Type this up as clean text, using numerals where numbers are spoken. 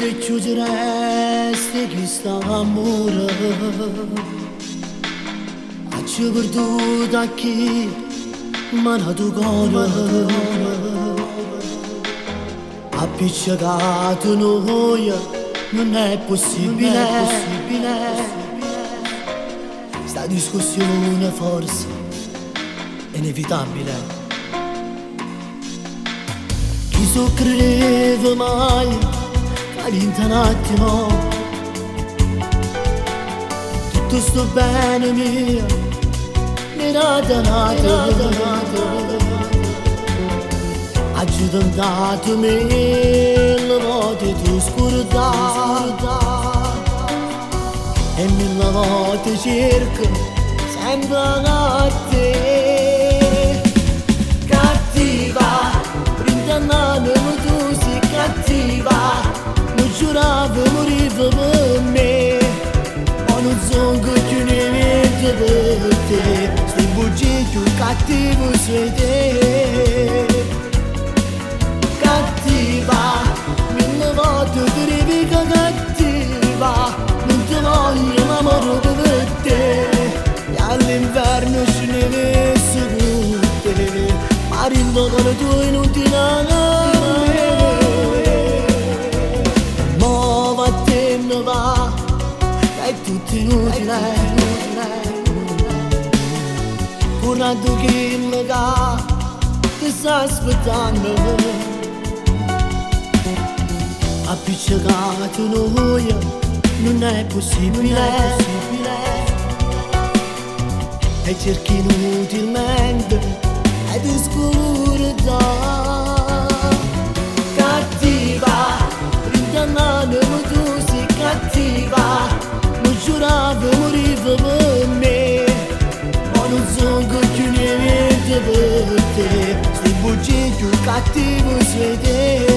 te chiuderesti questo amore. Ci perduto a chi ma nato cuore. Appiccicato noi non è possibile. Sta discussione forse è inevitabile. Chi so credeva mai all'inter un attimo tutto sto bene mio nata aggiudantatemi le volte tu scurta e mille volte cerco sempre a te. Cattiva, brindanname tu sei cattiva, non giuravo morivo per me, ma non so che ne vedo per te. Stai bugie più cattivo sei te. Cattiva, mille volte ti ripica cattiva, non ti voglio ma moro per te. E all'inverno ce ne messo tutte, ma rindo con tu inutile a me. Mo va te ne va, è tutto inutile. Curando che mi dà, ti sta aspettando. Appiccicato noi non è possibile. E cerchi inutilmente ed oscurità. Cattiva, rintanname tu sei cattiva, non giuravo morivo per me, ma non so che ne vedo per te. Stai bugie più cattivo sei te.